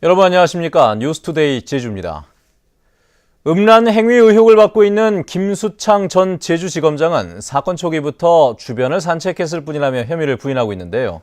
여러분 안녕하십니까? 뉴스투데이 제주입니다. 음란 행위 의혹을 받고 있는 김수창 전 제주지검장은 사건 초기부터 주변을 산책했을 뿐이라며 혐의를 부인하고 있는데요.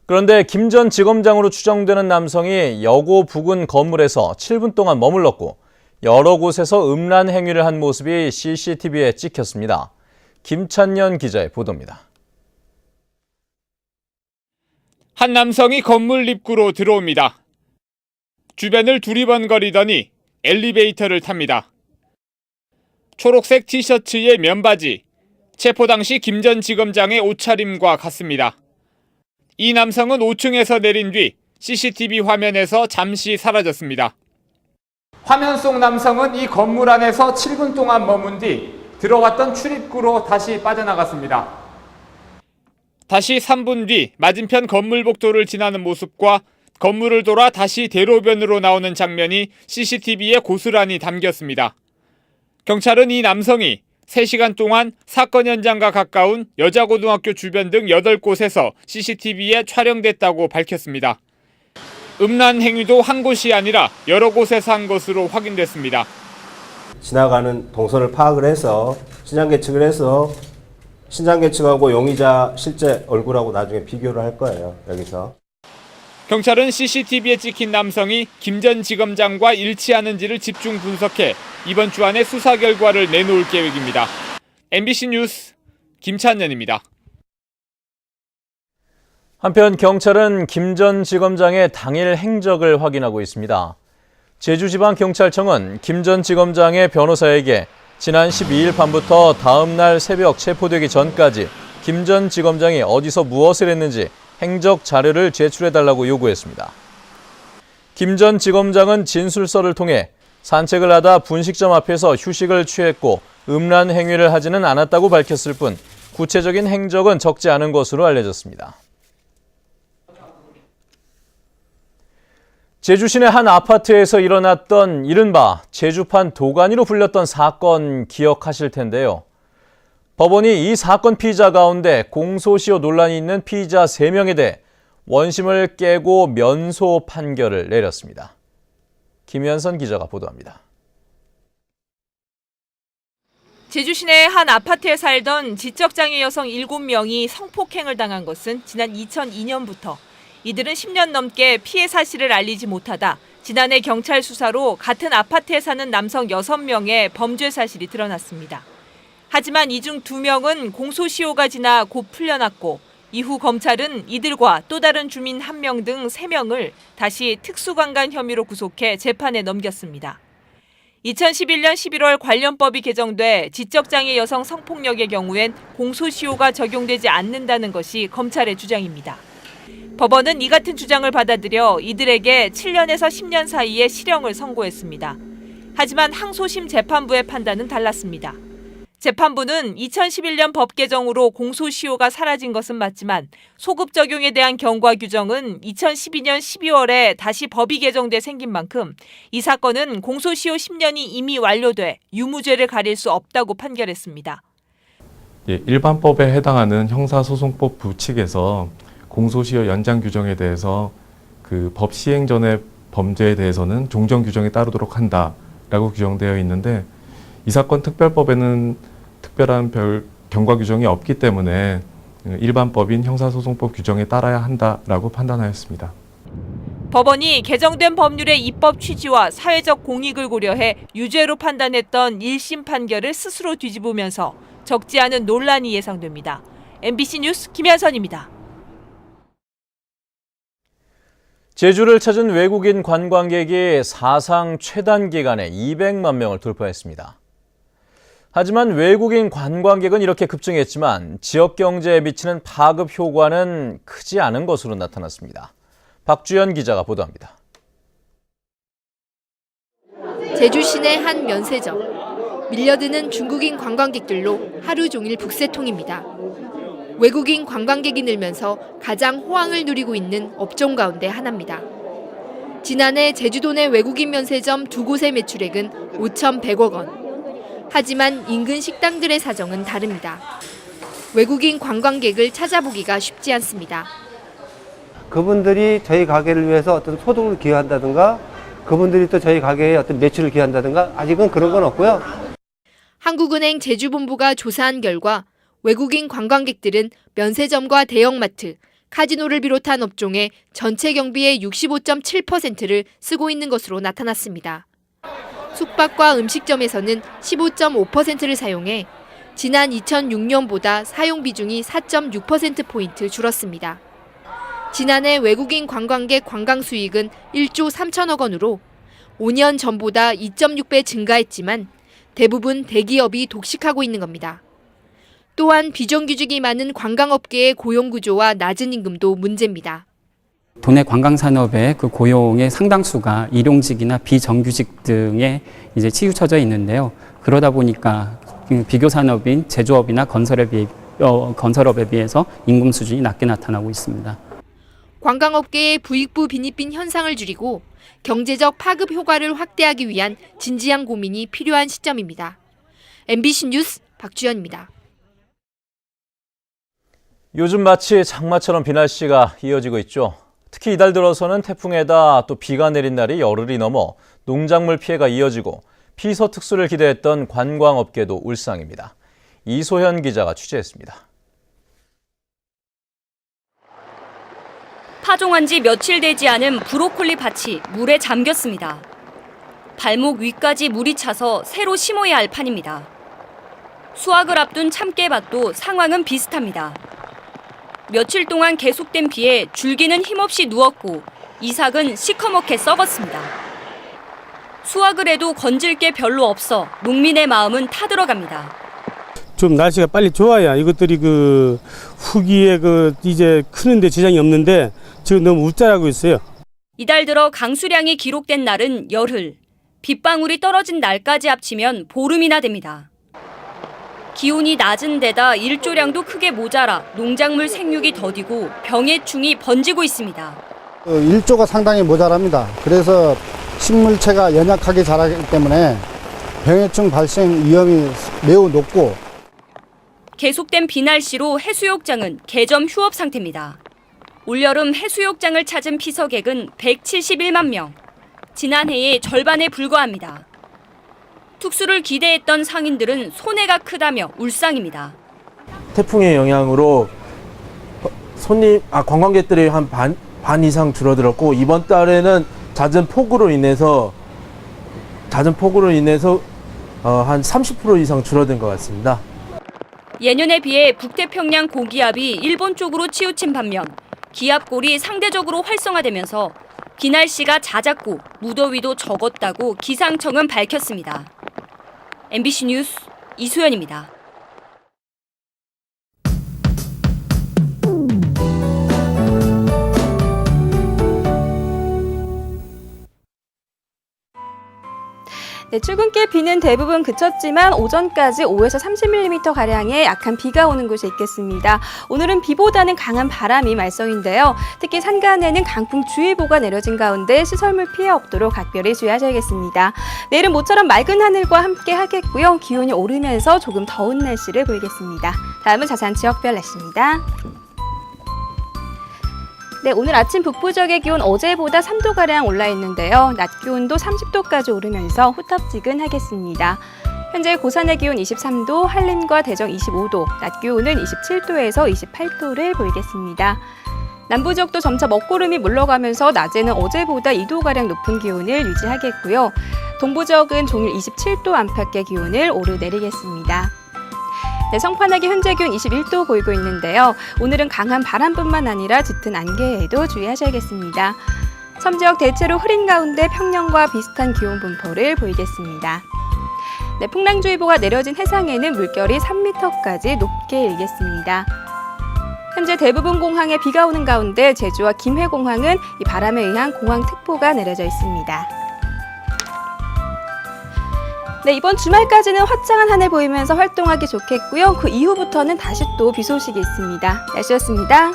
그런데 김 전 지검장으로 추정되는 남성이 여고 부근 건물에서 7분 동안 머물렀고 여러 곳에서 음란 행위를 한 모습이 CCTV에 찍혔습니다. 김찬년 기자의 보도입니다. 한 남성이 건물 입구로 들어옵니다. 주변을 두리번거리더니 엘리베이터를 탑니다. 초록색 티셔츠에 면바지, 체포 당시 김 전 지검장의 옷차림과 같습니다. 이 남성은 5층에서 내린 뒤 CCTV 화면에서 잠시 사라졌습니다. 화면 속 남성은 이 건물 안에서 7분 동안 머문 뒤 들어왔던 출입구로 다시 빠져나갔습니다. 다시 3분 뒤 맞은편 건물 복도를 지나는 모습과 건물을 돌아 다시 대로변으로 나오는 장면이 CCTV에 고스란히 담겼습니다. 경찰은 이 남성이 3시간 동안 사건 현장과 가까운 여자고등학교 주변 등 8곳에서 CCTV에 촬영됐다고 밝혔습니다. 음란 행위도 한 곳이 아니라 여러 곳에서 한 것으로 확인됐습니다. 지나가는 동선을 파악을 해서 신장 계측을 해서 신장 계측하고 용의자 실제 얼굴하고 나중에 비교를 할 거예요, 여기서. 경찰은 CCTV에 찍힌 남성이 김 전 지검장과 일치하는지를 집중 분석해 이번 주 안에 수사 결과를 내놓을 계획입니다. MBC 뉴스 김찬년입니다. 한편 경찰은 김 전 지검장의 당일 행적을 확인하고 있습니다. 제주지방경찰청은 김 전 지검장의 변호사에게 지난 12일 밤부터 다음 날 새벽 체포되기 전까지 김 전 지검장이 어디서 무엇을 했는지 행적 자료를 제출해달라고 요구했습니다. 김 전 지검장은 진술서를 통해 산책을 하다 분식점 앞에서 휴식을 취했고 음란 행위를 하지는 않았다고 밝혔을 뿐 구체적인 행적은 적지 않은 것으로 알려졌습니다. 제주 시내 한 아파트에서 일어났던 이른바 제주판 도가니로 불렸던 사건 기억하실 텐데요. 법원이 이 사건 피의자 가운데 공소시효 논란이 있는 피의자 3명에 대해 원심을 깨고 면소 판결을 내렸습니다. 김현선 기자가 보도합니다. 제주 시내 한 아파트에 살던 지적장애 여성 7명이 성폭행을 당한 것은 지난 2002년부터 이들은 10년 넘게 피해 사실을 알리지 못하다 지난해 경찰 수사로 같은 아파트에 사는 남성 6명의 범죄 사실이 드러났습니다. 하지만 이 중 2명은 공소시효가 지나 곧 풀려났고 이후 검찰은 이들과 또 다른 주민 1명 등 3명을 다시 특수강간 혐의로 구속해 재판에 넘겼습니다. 2011년 11월 관련법이 개정돼 지적장애 여성 성폭력의 경우엔 공소시효가 적용되지 않는다는 것이 검찰의 주장입니다. 법원은 이 같은 주장을 받아들여 이들에게 7년에서 10년 사이의 실형을 선고했습니다. 하지만 항소심 재판부의 판단은 달랐습니다. 재판부는 2011년 법 개정으로 공소시효가 사라진 것은 맞지만 소급 적용에 대한 경과 규정은 2012년 12월에 다시 법이 개정돼 생긴 만큼 이 사건은 공소시효 10년이 이미 완료돼 유무죄를 가릴 수 없다고 판결했습니다. 일반법에 해당하는 형사소송법 부칙에서 공소시효 연장 규정에 대해서 그 법 시행 전의 범죄에 대해서는 종전 규정에 따르도록 한다라고 규정되어 있는데 이 사건 특별법에는 특별한 경과 규정이 없기 때문에 일반법인 형사소송법 규정에 따라야 한다라고 판단하였습니다. 법원이 개정된 법률의 입법 취지와 사회적 공익을 고려해 유죄로 판단했던 1심 판결을 스스로 뒤집으면서 적지 않은 논란이 예상됩니다. MBC 뉴스 김현선입니다. 제주를 찾은 외국인 관광객이 사상 최단 기간에 200만 명을 돌파했습니다. 하지만 외국인 관광객은 이렇게 급증했지만 지역 경제에 미치는 파급 효과는 크지 않은 것으로 나타났습니다. 박주연 기자가 보도합니다. 제주 시내 한 면세점. 밀려드는 중국인 관광객들로 하루 종일 북새통입니다. 외국인 관광객이 늘면서 가장 호황을 누리고 있는 업종 가운데 하나입니다. 지난해 제주도 내 외국인 면세점 2곳의 매출액은 5,100억 원. 하지만 인근 식당들의 사정은 다릅니다. 외국인 관광객을 찾아보기가 쉽지 않습니다. 그분들이 저희 가게를 위해서 어떤 소득을 기여한다든가 그분들이 또 저희 가게에 어떤 매출을 기여한다든가 아직은 그런 건 없고요. 한국은행 제주본부가 조사한 결과 외국인 관광객들은 면세점과 대형마트, 카지노를 비롯한 업종의 전체 경비의 65.7%를 쓰고 있는 것으로 나타났습니다. 숙박과 음식점에서는 15.5%를 사용해 지난 2006년보다 사용 비중이 4.6%포인트 줄었습니다. 지난해 외국인 관광객 관광 수익은 1조 3천억 원으로 5년 전보다 2.6배 증가했지만 대부분 대기업이 독식하고 있는 겁니다. 또한 비정규직이 많은 관광업계의 고용 구조와 낮은 임금도 문제입니다. 도내 관광산업의 그 고용의 상당수가 일용직이나 비정규직 등에 이제 치우쳐져 있는데요. 그러다 보니까 비교 산업인 제조업이나 건설업에 비해서 임금 수준이 낮게 나타나고 있습니다. 관광업계의 부익부 빈익빈 현상을 줄이고 경제적 파급 효과를 확대하기 위한 진지한 고민이 필요한 시점입니다. MBC 뉴스 박주연입니다. 요즘 마치 장마처럼 비 날씨가 이어지고 있죠. 특히 이달 들어서는 태풍에다 또 비가 내린 날이 열흘이 넘어 농작물 피해가 이어지고 피서 특수를 기대했던 관광업계도 울상입니다. 이소현 기자가 취재했습니다. 파종한 지 며칠 되지 않은 브로콜리 밭이 물에 잠겼습니다. 발목 위까지 물이 차서 새로 심어야 할 판입니다. 수확을 앞둔 참깨밭도 상황은 비슷합니다. 며칠 동안 계속된 비에 줄기는 힘없이 누웠고 이삭은 시커멓게 썩었습니다. 수확을 해도 건질 게 별로 없어 농민의 마음은 타들어갑니다. 좀 날씨가 빨리 좋아야 이것들이 그 후기에 이제 크는데 지장이 없는데 지금 너무 웃자라고 있어요. 이달 들어 강수량이 기록된 날은 열흘, 빗방울이 떨어진 날까지 합치면 보름이나 됩니다. 기온이 낮은 데다 일조량도 크게 모자라 농작물 생육이 더디고 병해충이 번지고 있습니다. 일조가 상당히 모자랍니다. 그래서 식물체가 연약하게 자라기 때문에 병해충 발생 위험이 매우 높고 계속된 비 날씨로 해수욕장은 개점 휴업 상태입니다. 올여름 해수욕장을 찾은 피서객은 171만 명, 지난해의 절반에 불과합니다. 특수를 기대했던 상인들은 손해가 크다며 울상입니다. 태풍의 영향으로 관광객들이 한 반 이상 줄어들었고 이번 달에는 잦은 폭우로 인해서 한 30% 이상 줄어든 것 같습니다. 예년에 비해 북태평양 고기압이 일본 쪽으로 치우친 반면 기압골이 상대적으로 활성화되면서 비 날씨가 잦았고 무더위도 적었다고 기상청은 밝혔습니다. MBC 뉴스 이소연입니다. 네, 출근길 비는 대부분 그쳤지만 오전까지 5에서 30mm가량의 약한 비가 오는 곳이 있겠습니다. 오늘은 비보다는 강한 바람이 말썽인데요. 특히 산간에는 강풍주의보가 내려진 가운데 시설물 피해 없도록 각별히 주의하셔야겠습니다. 내일은 모처럼 맑은 하늘과 함께 하겠고요. 기온이 오르면서 조금 더운 날씨를 보이겠습니다. 다음은 자세한 지역별 날씨입니다. 네, 오늘 아침 북부 지역의 기온 어제보다 3도가량 올라 있는데요. 낮 기온도 30도까지 오르면서 후텁지근하겠습니다. 현재 고산의 기온 23도, 한림과 대정 25도, 낮 기온은 27도에서 28도를 보이겠습니다. 남부 지역도 점차 먹구름이 물러가면서 낮에는 어제보다 2도가량 높은 기온을 유지하겠고요. 동부 지역은 종일 27도 안팎의 기온을 오르내리겠습니다. 네, 성판하기 현재 기온 21도 보이고 있는데요. 오늘은 강한 바람뿐만 아니라 짙은 안개에도 주의하셔야겠습니다. 섬지역 대체로 흐린 가운데 평년과 비슷한 기온 분포를 보이겠습니다. 네, 풍랑주의보가 내려진 해상에는 물결이 3m까지 높게 일겠습니다. 현재 대부분 공항에 비가 오는 가운데 제주와 김해공항은 이 바람에 의한 공항특보가 내려져 있습니다. 네, 이번 주말까지는 화창한 하늘 보이면서 활동하기 좋겠고요. 그 이후부터는 다시 또 비 소식이 있습니다. 날씨였습니다.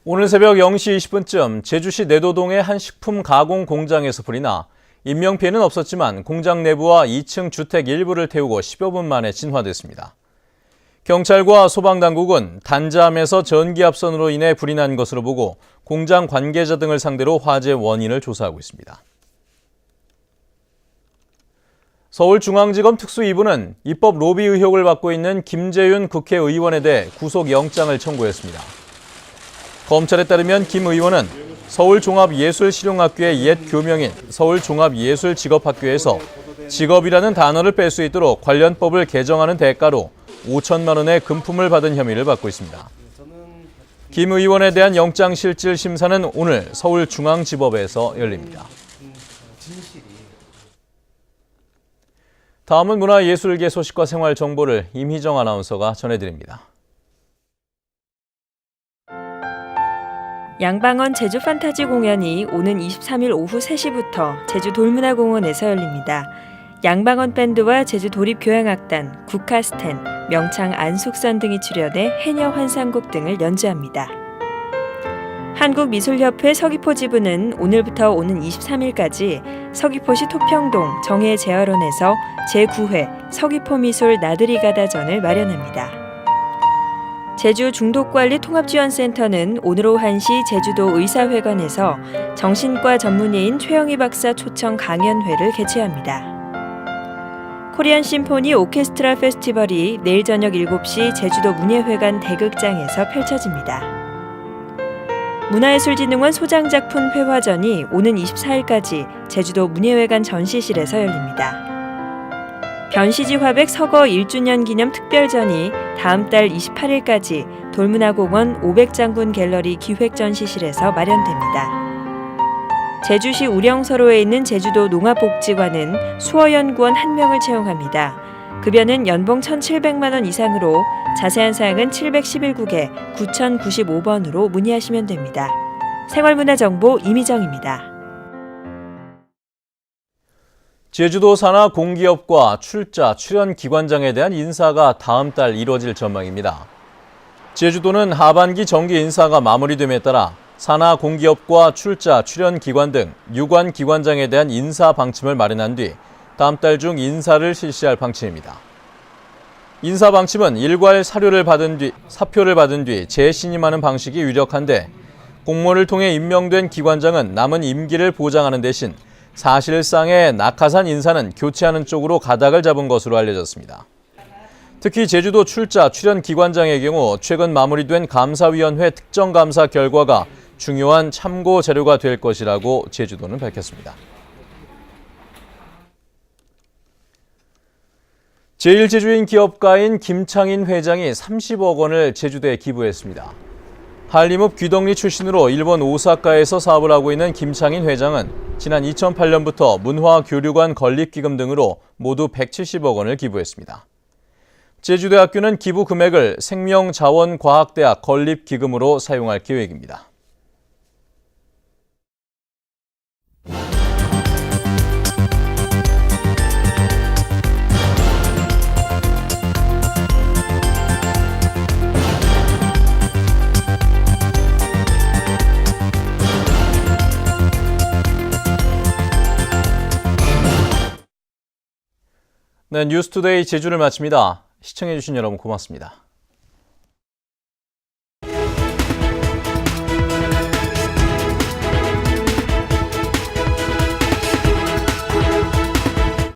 오늘 새벽 0시 20분쯤 제주시 내도동의 한 식품 가공 공장에서 불이 나 인명피해는 없었지만 공장 내부와 2층 주택 일부를 태우고 10여 분 만에 진화됐습니다. 경찰과 소방당국은 단자함에서 전기압선으로 인해 불이 난 것으로 보고 공장 관계자 등을 상대로 화재 원인을 조사하고 있습니다. 서울중앙지검 특수 2부는 입법 로비 의혹을 받고 있는 김재윤 국회의원에 대해 구속영장을 청구했습니다. 검찰에 따르면 김 의원은 서울종합예술실용학교의 옛 교명인 서울종합예술직업학교에서 직업이라는 단어를 뺄 수 있도록 관련 법을 개정하는 대가로 5천만 원의 금품을 받은 혐의를 받고 있습니다. 김 의원에 대한 영장실질 심사는 오늘 서울중앙지법에서 열립니다. 다음은 문화예술계 소식과 생활 정보를 임희정 아나운서가 전해드립니다. 양방원 제주 판타지 공연이 오는 23일 오후 3시부터 제주 돌문화공원에서 열립니다. 양방원 밴드와 제주 도립교향악단, 국카스텐, 명창 안숙선 등이 출연해 해녀 환상곡 등을 연주합니다. 한국미술협회 서귀포 지부는 오늘부터 오는 23일까지 서귀포시 토평동 정해제활원에서 제9회 서귀포미술 나들이 가다전을 마련합니다. 제주 중독관리 통합지원센터는 오늘 오후 1시 제주도 의사회관에서 정신과 전문의인 최영희 박사 초청 강연회를 개최합니다. 코리안 심포니 오케스트라 페스티벌이 내일 저녁 7시 제주도 문예회관 대극장에서 펼쳐집니다. 문화예술진흥원 소장작품 회화전이 오는 24일까지 제주도 문예회관 전시실에서 열립니다. 변시지 화백 서거 1주년 기념 특별전이 다음 달 28일까지 돌문화공원 500장군 갤러리 기획전시실에서 마련됩니다. 제주시 우령서로에 있는 제주도 농업복지관은 수어연구원 1명을 채용합니다. 급여는 연봉 1,700만 원 이상으로 자세한 사항은 711국에 9095번으로 문의하시면 됩니다. 생활문화정보 임희정입니다. 제주도 산하 공기업과 출자, 출연 기관장에 대한 인사가 다음 달 이뤄질 전망입니다. 제주도는 하반기 정기 인사가 마무리됨에 따라 산하 공기업과 출자, 출연 기관 등 유관 기관장에 대한 인사 방침을 마련한 뒤 다음 달 중 인사를 실시할 방침입니다. 인사 방침은 일괄 사표를 받은 뒤 재신임하는 방식이 유력한데 공모를 통해 임명된 기관장은 남은 임기를 보장하는 대신 사실상의 낙하산 인사는 교체하는 쪽으로 가닥을 잡은 것으로 알려졌습니다. 특히 제주도 출자, 출연 기관장의 경우 최근 마무리된 감사위원회 특정감사 결과가 중요한 참고 자료가 될 것이라고 제주도는 밝혔습니다. 제1제주인 기업가인 김창인 회장이 30억 원을 제주도에 기부했습니다. 한림읍 귀덕리 출신으로 일본 오사카에서 사업을 하고 있는 김창인 회장은 지난 2008년부터 문화교류관 건립기금 등으로 모두 170억 원을 기부했습니다. 제주대학교는 기부 금액을 생명자원과학대학 건립기금으로 사용할 계획입니다. 네, 뉴스투데이 제주를 마칩니다. 시청해주신 여러분 고맙습니다.